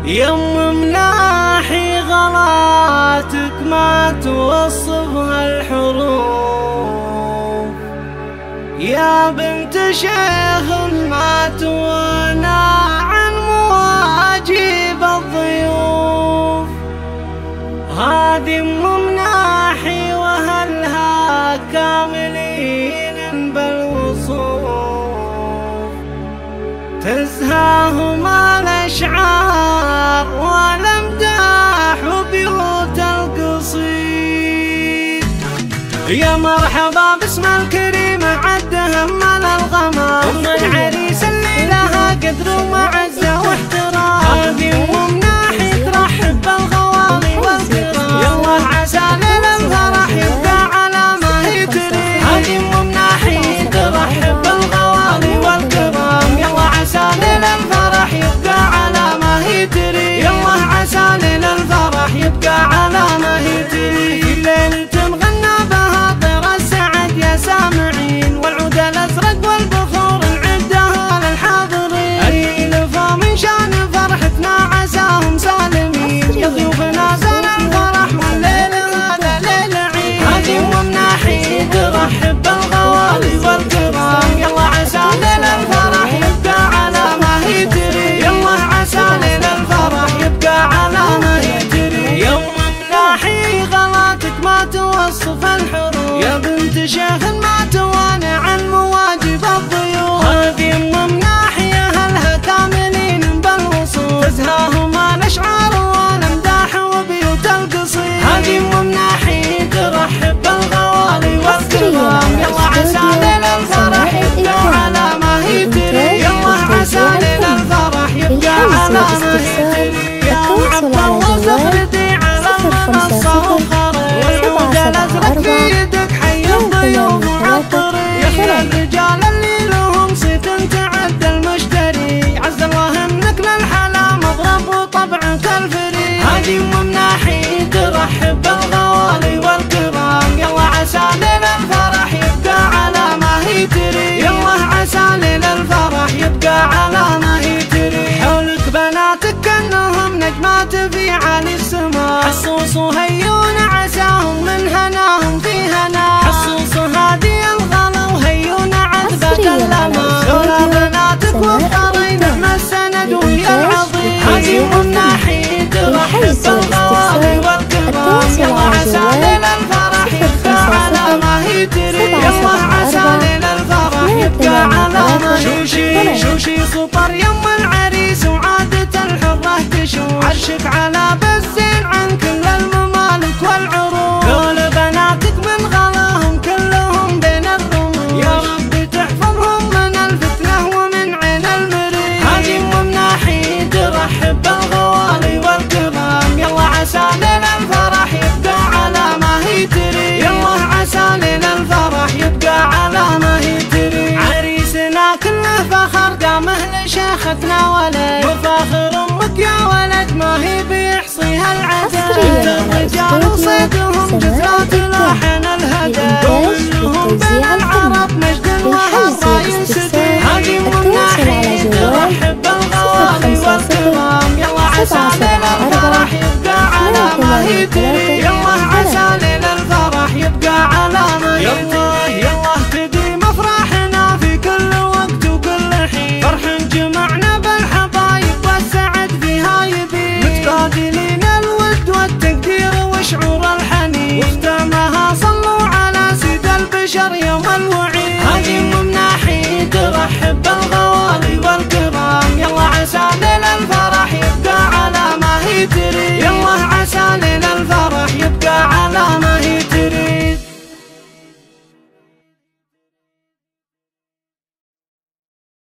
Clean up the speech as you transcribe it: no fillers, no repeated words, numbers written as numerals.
يم مناحي غلاتك ما توصفها الحروف، يا بنت شيخ ما توانى عن مواجيب الضيوف. هذه مناحي وهلها كاملين بالوصوف، تزهاهما الأشعار والأمداح وبيوت القصيد. يا مرحبا باسم الكريم عدها من الغمام، أم العريس اللي لها قدر ومعزة واحترام. هذه مناحي ترحب بالغوالي والكرام، يالله عسى ليل الفرح يبقى على ما هي تريد. هذه مناحي ترحب بالغوالي والكرام، يالله عسى ليل الفرح يبقى على ما هي تريد. يالله عسى ليل الفرح يبقى على ما هي تريد. الليل تنغنى بها طير السعد يا سامعين، والعود الازرق والبخور نعدها للحاضرين. اليلفا من شان فرحتنا عساهم سالمين، يا ضيوفنا زال الفرح والليل هذا ليل عيد. هذه مناحي ترحب بالغوالي والكرام، يالله عسى ليل الفرح يبقى على ما هي تريد. يالله عسى ليل الفرح يبقى على ما هي تريد. يوم مناحي غلاتك ما توصف الحروف، يا بنت شيخ ما توانى عن مواجب الضيوف. هذه مناحي اهلها كاملين بالوصول، تزهاهما الاشعار والامداح وبيوت القصيد. هذه مناحي ترحب بالغوالي والكرام، يالله عسى ليل الفرح يبقى على ما هي تريد. يالله عسى ليل الفرح يبقى على ما هي تريد. يا عبد الله زهرتي على المنصة وخرج، والعود الازرق في يدك حي الضيوف وعطري. يا الرجال اللي لهم صيت تعدى المشتري، عز الله انك للحلا مضرب وطبعك الفري. هذه مناحي ترحب بالغوالي والكرام، يالله عسى ليل الفرح يبقى على ما هي تريد. يالله عسى ليل الفرح يبقى على ما هي تريد. حولك بناتك كأنهم نجمات في عالي السماء، حصوصوا هيون عساهم من هناهم في هنا. حصوصوا هادي الغلا وهيون عذبة اللمام، لولا بناتك وفطري نعم السند ويا العظيم. هذه مناحي ترحب بالغوالي والكرام، يالله عسى ليل الفرح يبقى على ما هي تريد. يالله عسى ليل الفرح يبقى على ما هي تريد. شوشي سطر يم العريس وعادة الحرة تشوش، عرشك على بالزين عن كل الممالك والعروش. دول بناتك من غلاهم كلهم بين الرموش، يا رب تحفظهم من الفتنة ومن عين المريض. هذه مناحي ترحب بالغوالي والكرام، يالله عسى ليل الفرح يبقى على ما هي تريد. يالله عسى ليل الفرح يبقى على ما هي تريد. عريسنا كله فخر قامه لشيختنا ولد، وفاخر امك يا ولد ما هي بيحصيها العدد. الرجال وصيدهم جزرات لاحن الهدى، كلهم بين العرب مجد وحظا ينسدد. هذه مناحي ترحب بالغوالي والكرام، يالله عسى ليل الفرح يبقى على ما هي تريد. يالله عسى ليل الفرح يبقى على ما هي تريد. يالله تديم افراحنا في كل وقت وكل حين، فرح جمعنا بالحبايب والسعد فيها يبين. متبادلين الود والتقدير وشعور الحنين، واختامها صلوا على سيد البشر يا